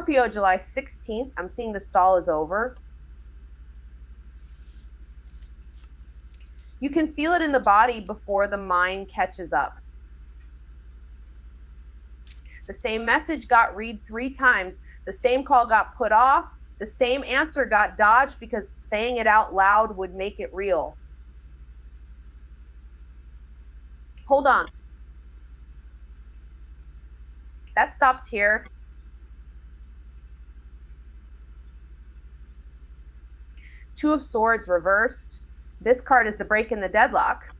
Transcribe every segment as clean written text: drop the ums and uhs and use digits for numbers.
Scorpio, July 16th. I'm seeing the stall is over. You can feel it in the body before the mind catches up. The same message got read 3 times. The same call got put off. The same answer got dodged because saying it out loud would make it real. Hold on. That stops here. Two of Swords reversed. This card is the break in the deadlock.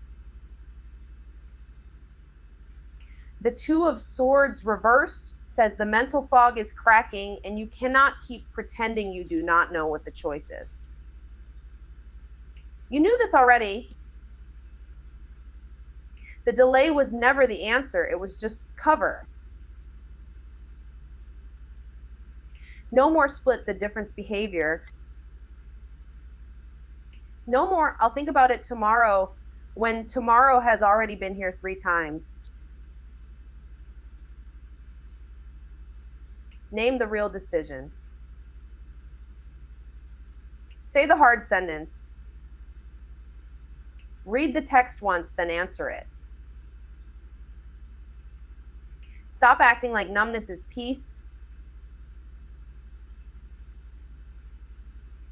The Two of Swords reversed says the mental fog is cracking and you cannot keep pretending you do not know what the choice is. You knew this already. The delay was never the answer. It was just cover. No more split the difference behavior. No more, I'll think about it tomorrow, when tomorrow has already been here 3 times. Name the real decision. Say the hard sentence. Read the text once, then answer it. Stop acting like numbness is peace.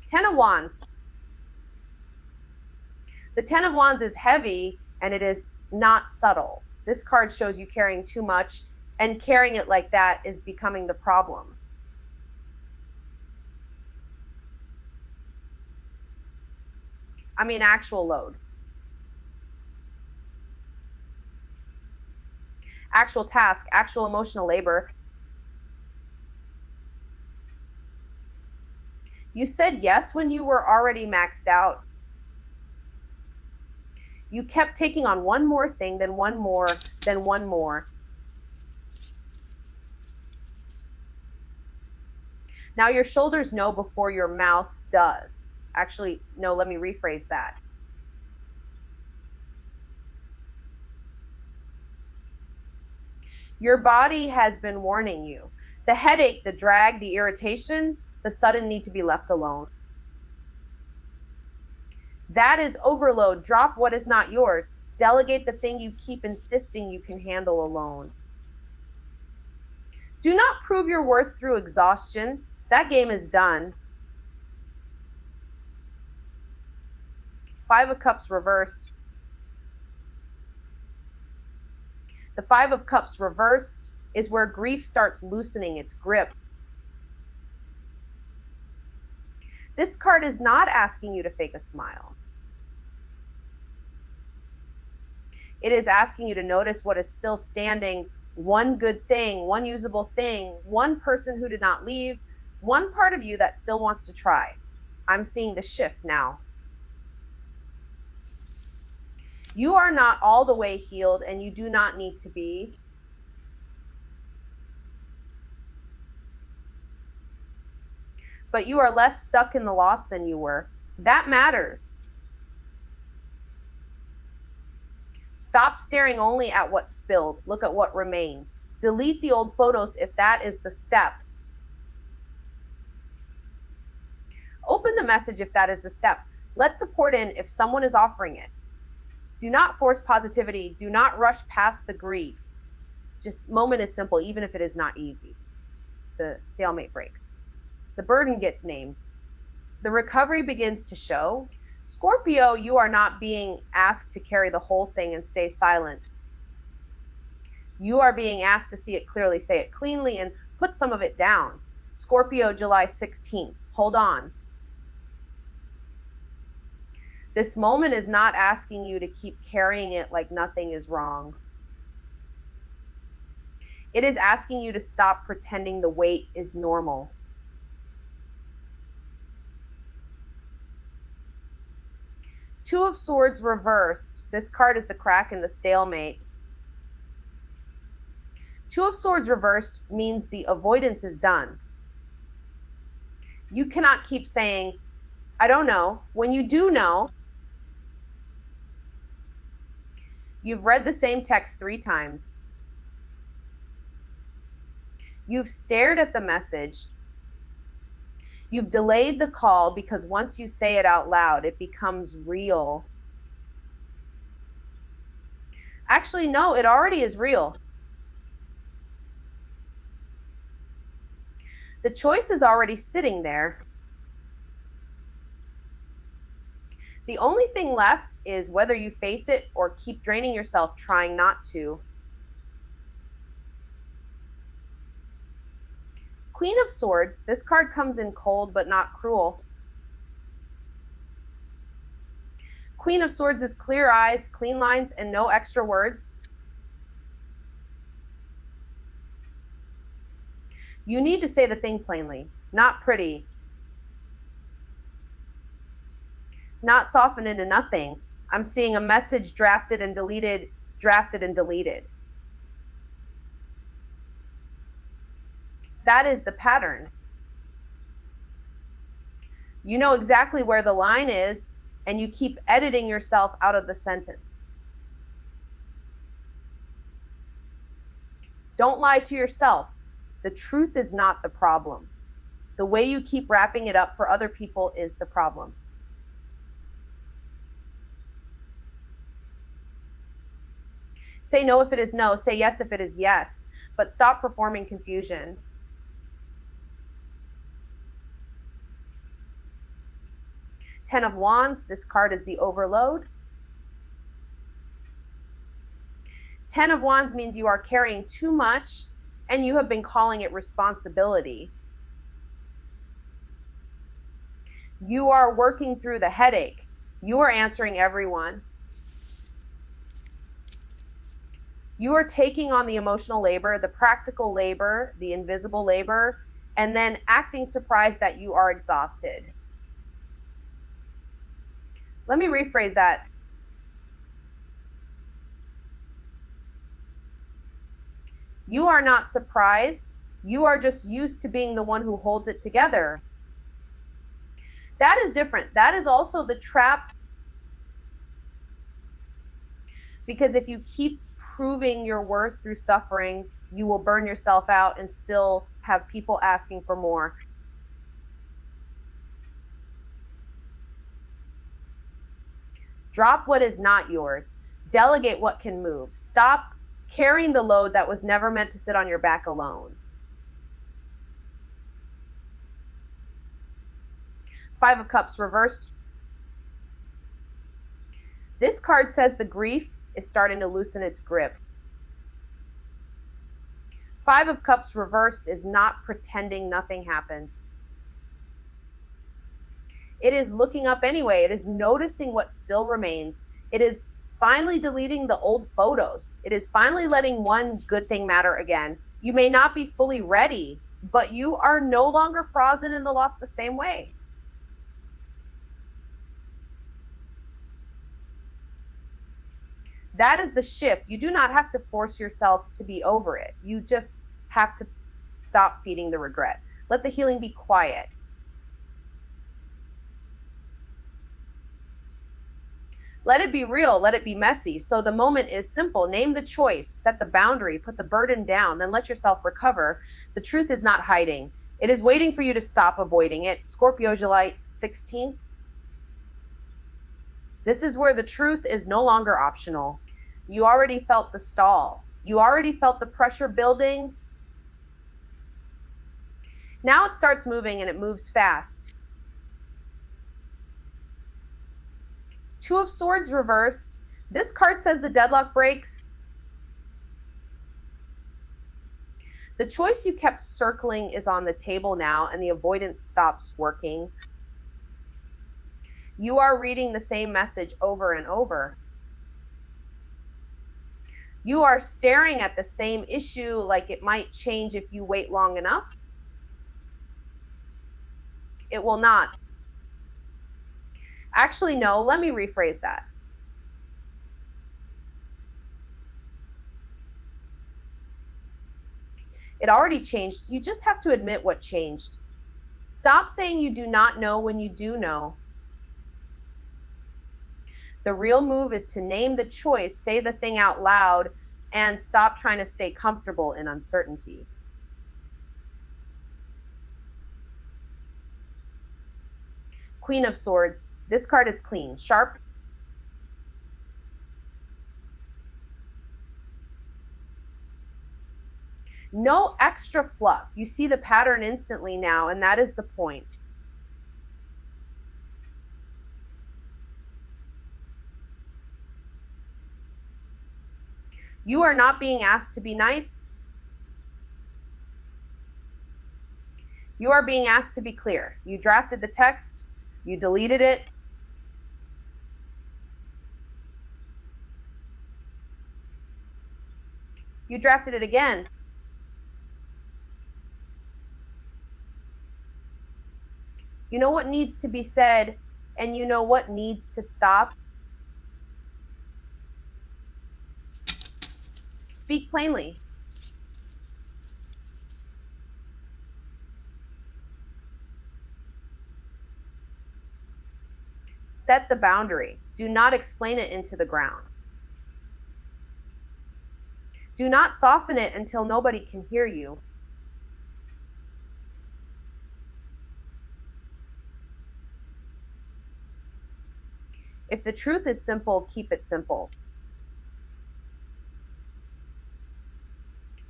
10 of Wands. The 10 of Wands is heavy and it is not subtle. This card shows you carrying too much, and carrying it like that is becoming the problem. I mean, actual load. Actual task, actual emotional labor. You said yes when you were already maxed out. You kept taking on one more thing, then one more, then one more. Now your shoulders know before your mouth does. Actually, no, let me rephrase that. Your body has been warning you. The headache, the drag, the irritation, the sudden need to be left alone. That is overload. Drop what is not yours. Delegate the thing you keep insisting you can handle alone. Do not prove your worth through exhaustion. That game is done. 5 of Cups reversed. The 5 of Cups reversed is where grief starts loosening its grip. This card is not asking you to fake a smile. It is asking you to notice what is still standing. One good thing, one usable thing, one person who did not leave, one part of you that still wants to try. I'm seeing the shift now. You are not all the way healed and you do not need to be. But you are less stuck in the loss than you were. That matters. Stop staring only at what spilled. Look at what remains. Delete the old photos if that is the step. Open the message if that is the step. Let support in if someone is offering it. Do not force positivity. Do not rush past the grief. Just moment is simple, even if it is not easy. The stalemate breaks. The burden gets named. The recovery begins to show. Scorpio, you are not being asked to carry the whole thing and stay silent. You are being asked to see it clearly, say it cleanly, and put some of it down. Scorpio, July 16th. Hold on. This moment is not asking you to keep carrying it like nothing is wrong. It is asking you to stop pretending the weight is normal. Two of Swords reversed. This card is the crack in the stalemate. Two of Swords reversed means the avoidance is done. You cannot keep saying, I don't know, when you do know. You've read the same text 3 times. You've stared at the message. You've delayed the call because once you say it out loud, it becomes real. Actually, no, it already is real. The choice is already sitting there. The only thing left is whether you face it or keep draining yourself trying not to. Queen of Swords, this card comes in cold but not cruel. Queen of Swords is clear eyes, clean lines, and no extra words. You need to say the thing plainly, not pretty, not softened into nothing. I'm seeing a message drafted and deleted, drafted and deleted. That is the pattern. You know exactly where the line is, and you keep editing yourself out of the sentence. Don't lie to yourself. The truth is not the problem. The way you keep wrapping it up for other people is the problem. Say no if it is no. Say yes if it is yes. But stop performing confusion. Ten of Wands. This card is the overload. Ten of Wands means you are carrying too much and you have been calling it responsibility. You are working through the headache. You are answering everyone. You are taking on the emotional labor, the practical labor, the invisible labor, and then acting surprised that you are exhausted. Let me rephrase that. You are not surprised. You are just used to being the one who holds it together. That is different. That is also the trap. Because if you keep proving your worth through suffering, you will burn yourself out and still have people asking for more. Drop what is not yours. Delegate what can move. Stop carrying the load that was never meant to sit on your back alone. Five of Cups reversed. This card says the grief is starting to loosen its grip. Five of Cups reversed is not pretending nothing happened. It is looking up anyway. It is noticing what still remains. It is finally deleting the old photos. It is finally letting one good thing matter again. You may not be fully ready, but you are no longer frozen in the loss the same way. That is the shift. You do not have to force yourself to be over it. You just have to stop feeding the regret. Let the healing be quiet. Let it be real. Let it be messy. So the moment is simple. Name the choice. Set the boundary. Put the burden down. Then let yourself recover. The truth is not hiding. It is waiting for you to stop avoiding it. Scorpio, July 16th. This is where the truth is no longer optional. You already felt the stall. You already felt the pressure building. Now it starts moving and it moves fast. Two of Swords reversed. This card says the deadlock breaks. The choice you kept circling is on the table now, and the avoidance stops working. You are reading the same message over and over. You are staring at the same issue like it might change if you wait long enough. It will not. Actually, no, let me rephrase that. It already changed. You just have to admit what changed. Stop saying you do not know when you do know. The real move is to name the choice, say the thing out loud, and stop trying to stay comfortable in uncertainty. Queen of Swords. This card is clean, sharp. No extra fluff. You see the pattern instantly now, and that is the point. You are not being asked to be nice. You are being asked to be clear. You drafted the text, you deleted it. You drafted it again. You know what needs to be said, and you know what needs to stop. Speak plainly. Set the boundary. Do not explain it into the ground. Do not soften it until nobody can hear you. If the truth is simple, keep it simple.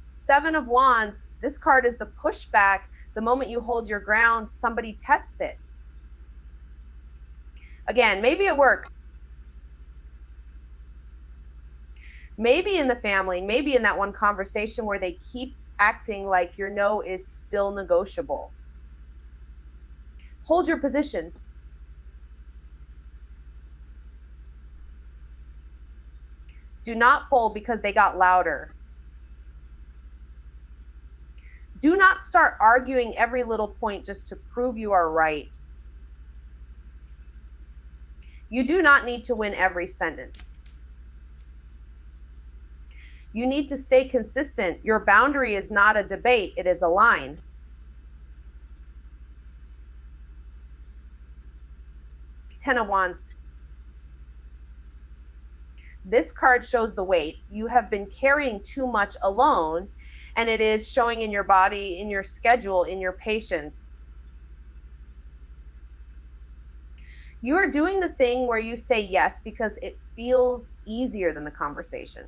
Seven of Wands. This card is the pushback. The moment you hold your ground, somebody tests it. Again, maybe at work, maybe in the family, maybe in that one conversation where they keep acting like your no is still negotiable. Hold your position. Do not fold because they got louder. Do not start arguing every little point just to prove you are right. You do not need to win every sentence. You need to stay consistent. Your boundary is not a debate, it is a line. Ten of Wands. This card shows the weight. You have been carrying too much alone, and it is showing in your body, in your schedule, in your patience. You are doing the thing where you say yes because it feels easier than the conversation.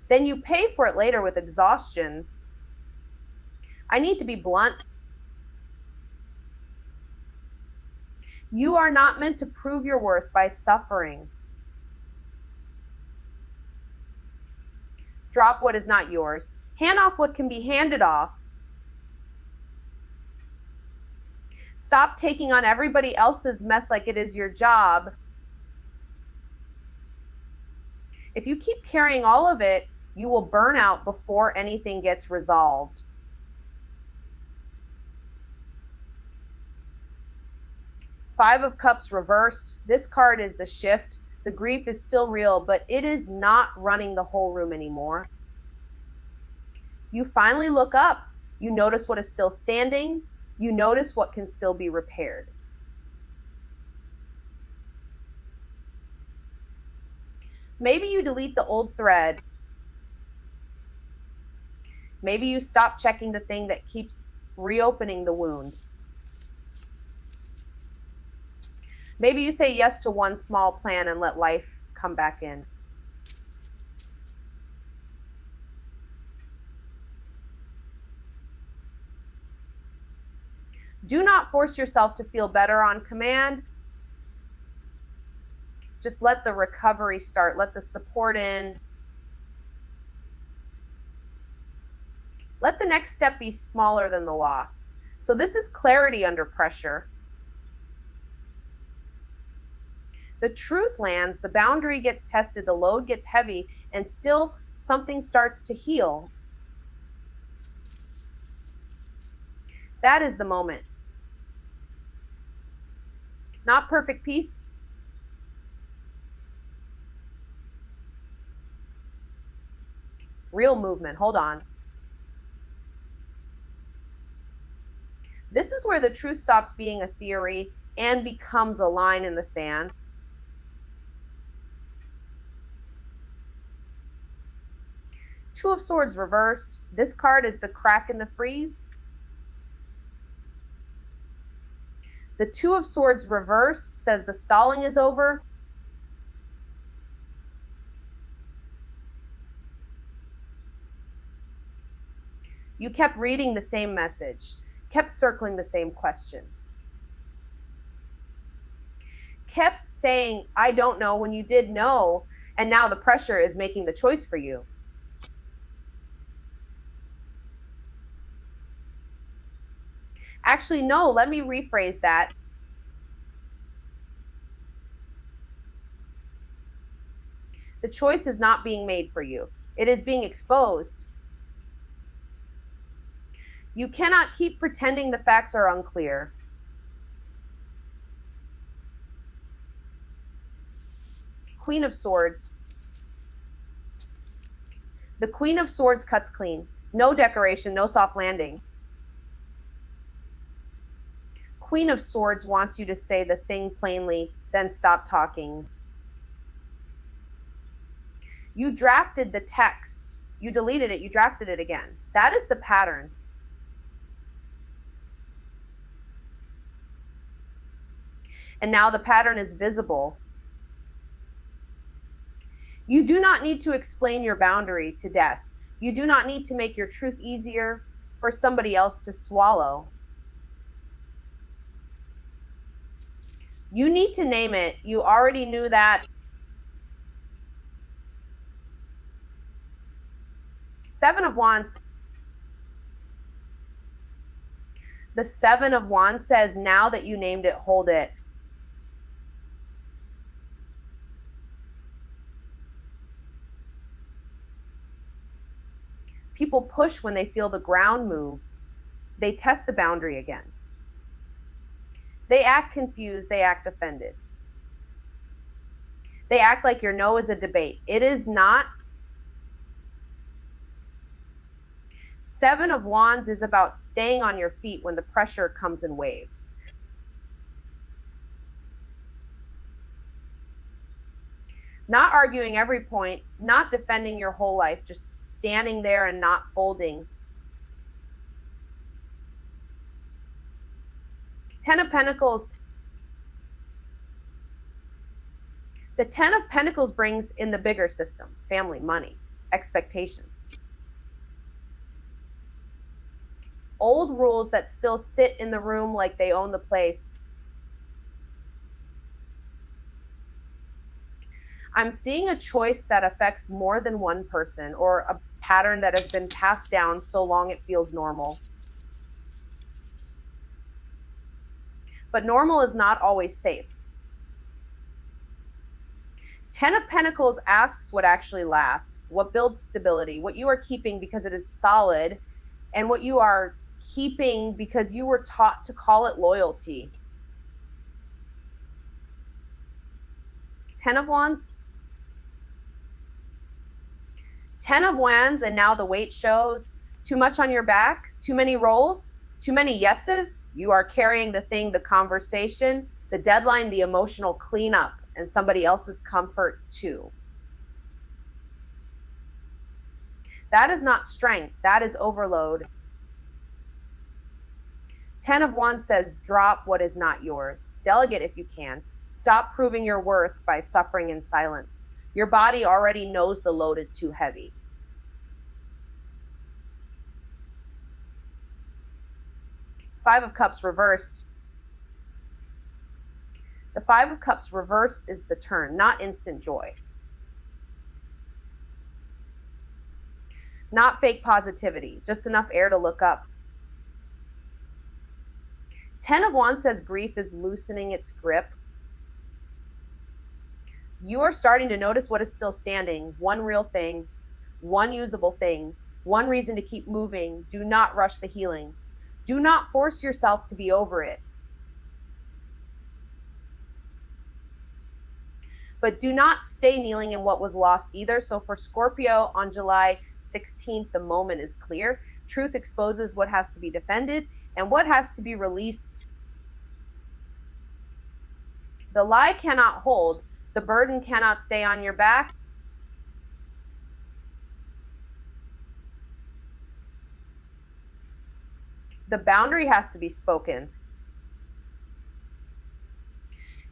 Then you pay for it later with exhaustion. I need to be blunt. You are not meant to prove your worth by suffering. Drop what is not yours. Hand off what can be handed off. Stop taking on everybody else's mess like it is your job. If you keep carrying all of it, you will burn out before anything gets resolved. Five of Cups reversed. This card is the shift. The grief is still real, but it is not running the whole room anymore. You finally look up. You notice what is still standing. You notice what can still be repaired. Maybe you delete the old thread. Maybe you stop checking the thing that keeps reopening the wound. Maybe you say yes to one small plan and let life come back in. Do not force yourself to feel better on command. Just let the recovery start. Let the support in. Let the next step be smaller than the loss. So this is clarity under pressure. The truth lands, the boundary gets tested, the load gets heavy, and still something starts to heal. That is the moment. Not perfect peace. Real movement. Hold on. This is where the truth stops being a theory and becomes a line in the sand. Two of Swords reversed. This card is the crack in the freeze. The Two of Swords reversed says the stalling is over. You kept reading the same message, kept circling the same question, kept saying, I don't know, when you did know, and now the pressure is making the choice for you. Actually, no, let me rephrase that. The choice is not being made for you. It is being exposed. You cannot keep pretending the facts are unclear. Queen of Swords. The Queen of Swords cuts clean. No decoration, no soft landing. Queen of Swords wants you to say the thing plainly, then stop talking. You drafted the text. You deleted it. You drafted it again. That is the pattern. And now the pattern is visible. You do not need to explain your boundary to death. You do not need to make your truth easier for somebody else to swallow. You need to name it. You already knew that. Seven of Wands. The Seven of Wands says, now that you named it, hold it. People push when they feel the ground move. They test the boundary again. They act confused. They act offended. They act like your no is a debate. It is not. Seven of Wands is about staying on your feet when the pressure comes in waves. Not arguing every point, not defending your whole life, just standing there and not folding. Ten of Pentacles. The Ten of Pentacles brings in the bigger system, family, money, expectations. Old rules that still sit in the room like they own the place. I'm seeing a choice that affects more than one person, or a pattern that has been passed down so long it feels normal. But normal is not always safe. Ten of Pentacles asks what actually lasts, what builds stability, what you are keeping because it is solid, and what you are keeping because you were taught to call it loyalty. Ten of Wands. Ten of Wands, and now the weight shows. Too much on your back, too many roles, too many yeses. You are carrying the thing, the conversation, the deadline, the emotional cleanup, and somebody else's comfort too. That is not strength. That is overload. Ten of Wands says, drop what is not yours. Delegate if you can. Stop proving your worth by suffering in silence. Your body already knows the load is too heavy. Five of Cups reversed. The Five of Cups reversed is the turn, not instant joy. Not fake positivity, just enough air to look up. Ten of Wands says grief is loosening its grip. You are starting to notice what is still standing. One real thing, one usable thing, one reason to keep moving. Do not rush the healing. Do not force yourself to be over it. But do not stay kneeling in what was lost either. So for Scorpio on July 16th, the moment is clear. Truth exposes what has to be defended and what has to be released. The lie cannot hold. The burden cannot stay on your back. The boundary has to be spoken.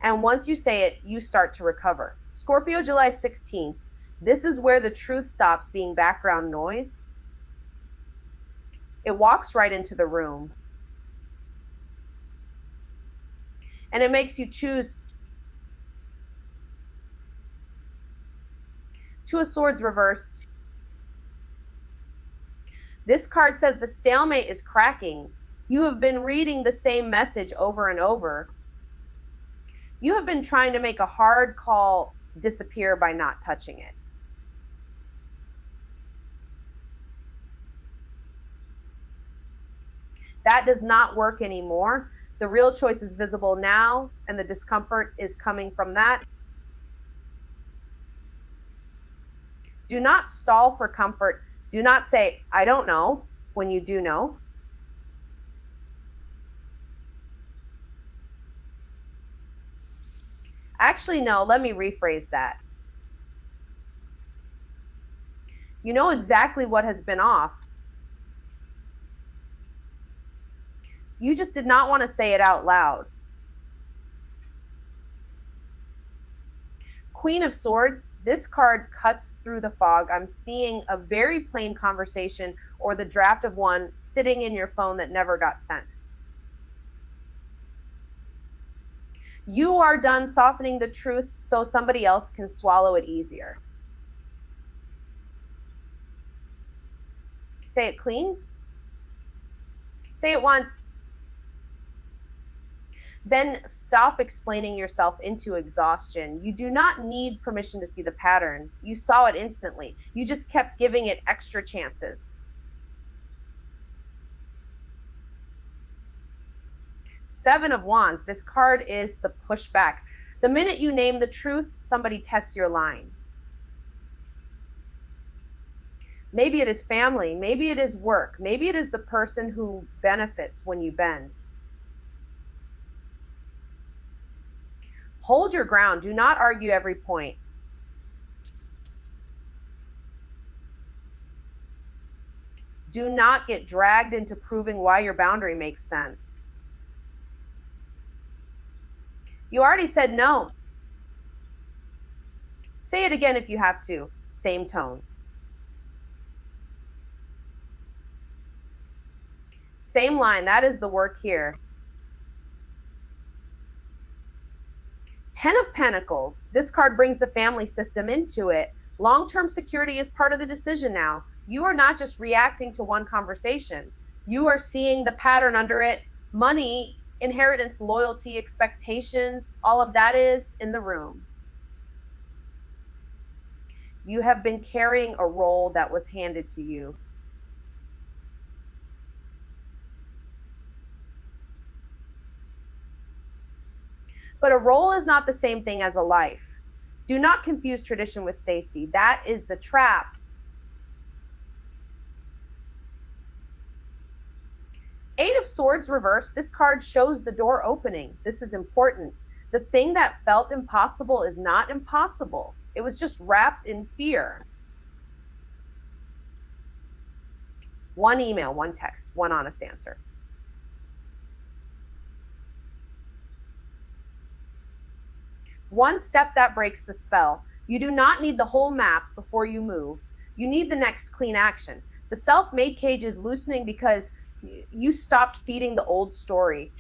And once you say it, you start to recover. Scorpio, July 16th. This is where the truth stops being background noise. It walks right into the room. And it makes you choose. Two of Swords reversed. This card says the stalemate is cracking. You have been reading the same message over and over. You have been trying to make a hard call disappear by not touching it. That does not work anymore. The real choice is visible now, and the discomfort is coming from that. Do not stall for comfort. Do not say, I don't know, when you do know. Actually, no, let me rephrase that. You know exactly what has been off. You just did not want to say it out loud. Queen of Swords, this card cuts through the fog. I'm seeing a very plain conversation or the draft of one sitting in your phone that never got sent. You are done softening the truth so somebody else can swallow it easier. Say it clean. Say it once. Then stop explaining yourself into exhaustion. You do not need permission to see the pattern. You saw it instantly. You just kept giving it extra chances. Seven of Wands. This card is the pushback. The minute you name the truth, somebody tests your line. Maybe it is family. Maybe it is work. Maybe it is the person who benefits when you bend. Hold your ground. Do not argue every point. Do not get dragged into proving why your boundary makes sense. You already said no. Say it again if you have to. Same tone. Same line. That is the work here. Ten of Pentacles. This card brings the family system into it. Long-term security is part of the decision now. You are not just reacting to one conversation. You are seeing the pattern under it. Money, inheritance, loyalty, expectations, all of that is in the room. You have been carrying a role that was handed to you. But a role is not the same thing as a life. Do not confuse tradition with safety. That is the trap. Eight of Swords reversed. This card shows the door opening. This is important. The thing that felt impossible is not impossible. It was just wrapped in fear. One email, one text, one honest answer. One step that breaks the spell. You do not need the whole map before you move. You need the next clean action. The self-made cage is loosening because you stopped feeding the old story.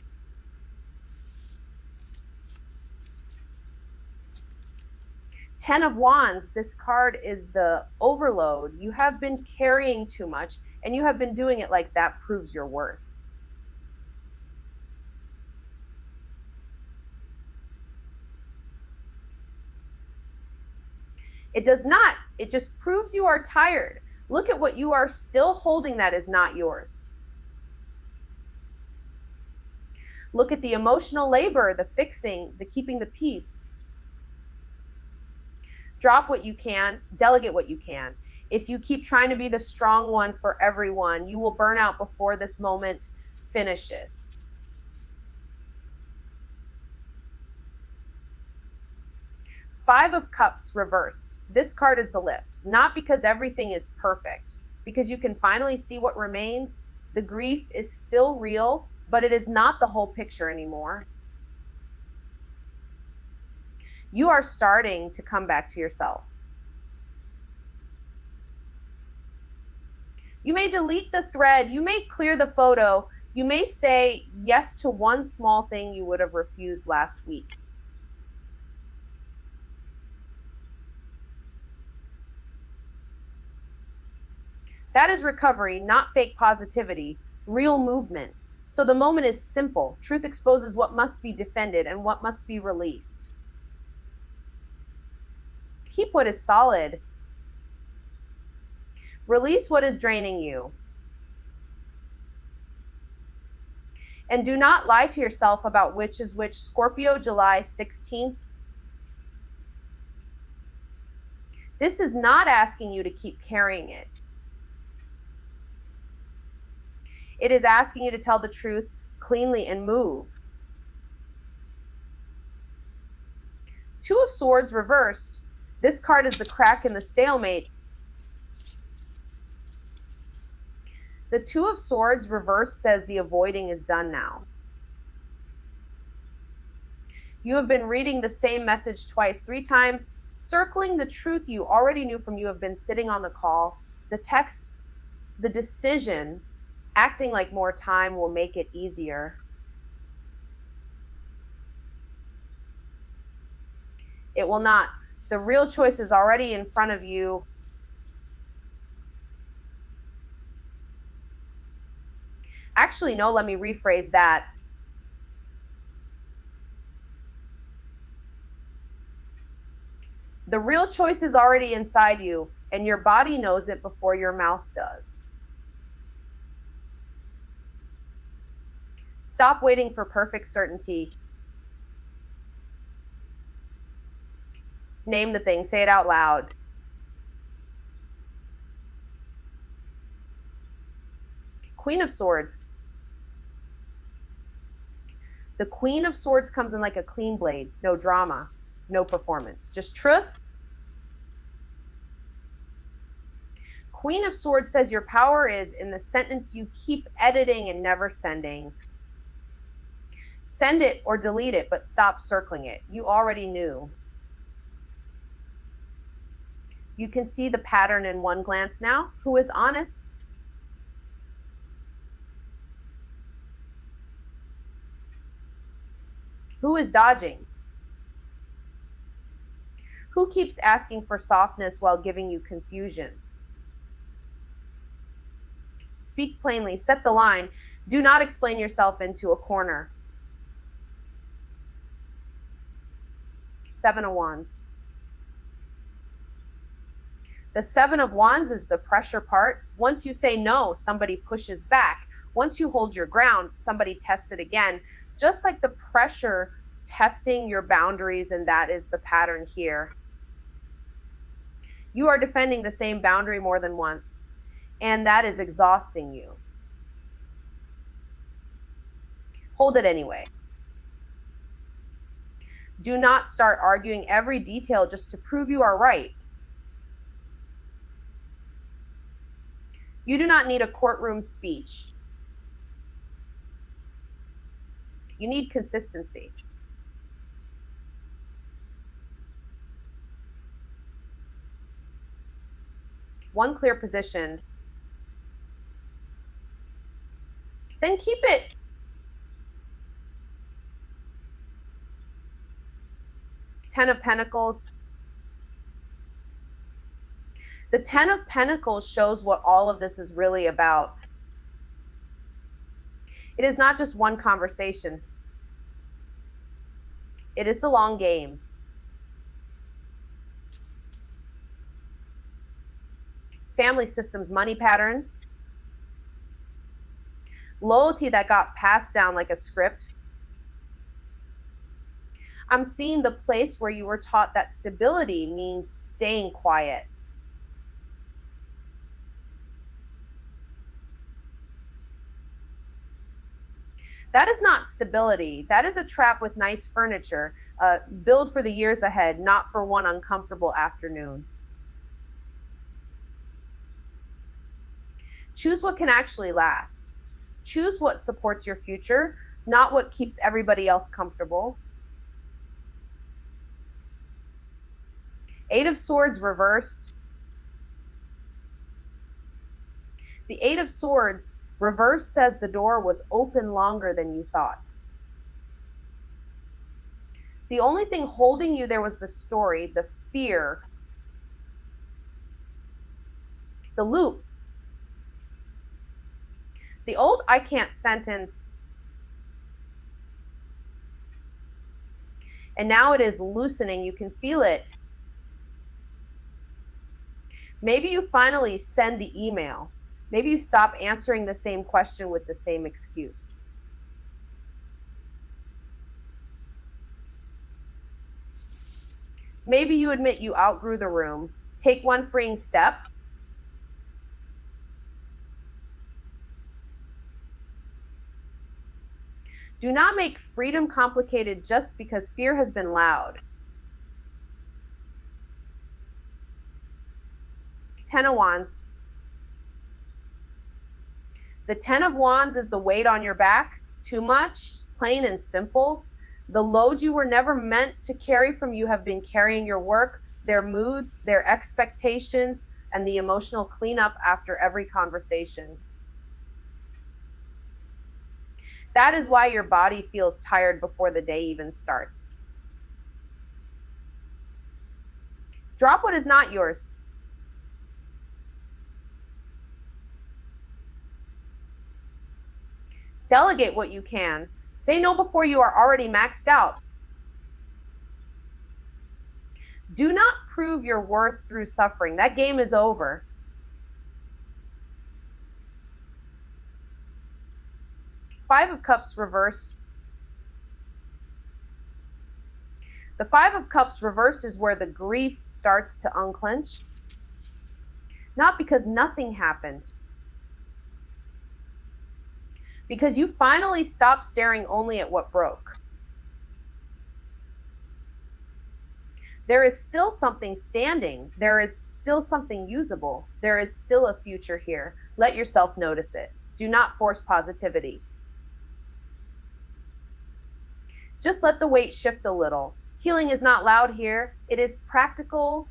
Ten of Wands, this card is the overload. You have been carrying too much, and you have been doing it like that proves your worth. It does not. It just proves you are tired. Look at what you are still holding that is not yours. Look at the emotional labor, the fixing, the keeping the peace. Drop what you can, delegate what you can. If you keep trying to be the strong one for everyone, you will burn out before this moment finishes. Five of Cups reversed. This card is the lift, not because everything is perfect, because you can finally see what remains. The grief is still real, but it is not the whole picture anymore. You are starting to come back to yourself. You may delete the thread, you may clear the photo, you may say yes to one small thing you would have refused last week. That is recovery, not fake positivity, real movement. So the moment is simple. Truth exposes what must be defended and what must be released. Keep what is solid. Release what is draining you. And do not lie to yourself about which is which. Scorpio, July 16th. This is not asking you to keep carrying it. It is asking you to tell the truth cleanly and move. Two of Swords reversed. This card is the crack in the stalemate. The Two of Swords reversed says the avoiding is done now. You have been reading the same message twice, 3 times, circling the truth you already knew from you have been sitting on the call. The text, the decision, acting like more time will make it easier. It will not. The real choice is already in front of you. Actually, no, let me rephrase that. The real choice is already inside you, and your body knows it before your mouth does. Stop waiting for perfect certainty. Name the thing, say it out loud. Queen of Swords. The Queen of Swords comes in like a clean blade. No drama, no performance, just truth. Queen of Swords says your power is in the sentence you keep editing and never sending. Send it or delete it, but stop circling it. You already knew. You can see the pattern in one glance now. Who is honest? Who is dodging? Who keeps asking for softness while giving you confusion? Speak plainly, set the line. Do not explain yourself into a corner. 7 of Wands. The 7 of Wands is the pressure part. Once you say no, somebody pushes back. Once you hold your ground, somebody tests it again. Just like the pressure testing your boundaries, and that is the pattern here. You are defending the same boundary more than once, and that is exhausting you. Hold it anyway. Do not start arguing every detail just to prove you are right. You do not need a courtroom speech. You need consistency. One clear position. Then keep it. Ten of Pentacles. The 10 of Pentacles shows what all of this is really about. It is not just one conversation. It is the long game. Family systems, money patterns. Loyalty that got passed down like a script. I'm seeing the place where you were taught that stability means staying quiet. That is not stability. That is a trap with nice furniture. Build for the years ahead, not for one uncomfortable afternoon. Choose what can actually last. Choose what supports your future, not what keeps everybody else comfortable. Eight of Swords reversed. The Eight of Swords reversed says the door was open longer than you thought. The only thing holding you there was the story, the fear, the loop. The old "I can't" sentence, and now it is loosening. You can feel it. Maybe you finally send the email. Maybe you stop answering the same question with the same excuse. Maybe you admit you outgrew the room. Take one freeing step. Do not make freedom complicated just because fear has been loud. 10 of Wands. The 10 of Wands is the weight on your back. Too much, plain and simple. The load you were never meant to carry from you have been carrying your work, their moods, their expectations, and the emotional cleanup after every conversation. That is why your body feels tired before the day even starts. Drop what is not yours. Delegate what you can. Say no before you are already maxed out. Do not prove your worth through suffering. That game is over. Five of Cups reversed. The Five of Cups reversed is where the grief starts to unclench. Not because nothing happened. Because you finally stopped staring only at what broke. There is still something standing. There is still something usable. There is still a future here. Let yourself notice it. Do not force positivity. Just let the weight shift a little. Healing is not loud here. It is practical.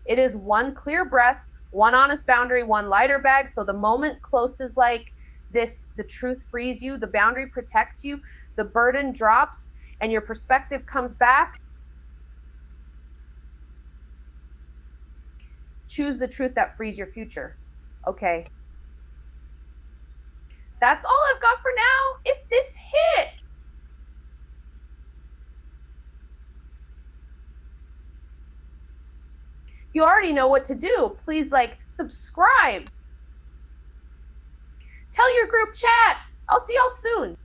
It is one clear breath, one honest boundary, one lighter bag. So the moment closes like this, the truth frees you, the boundary protects you, the burden drops, and your perspective comes back. Choose the truth that frees your future. Okay. That's all I've got for now. If this hit, you already know what to do. Please subscribe. Tell your group chat. I'll see y'all soon.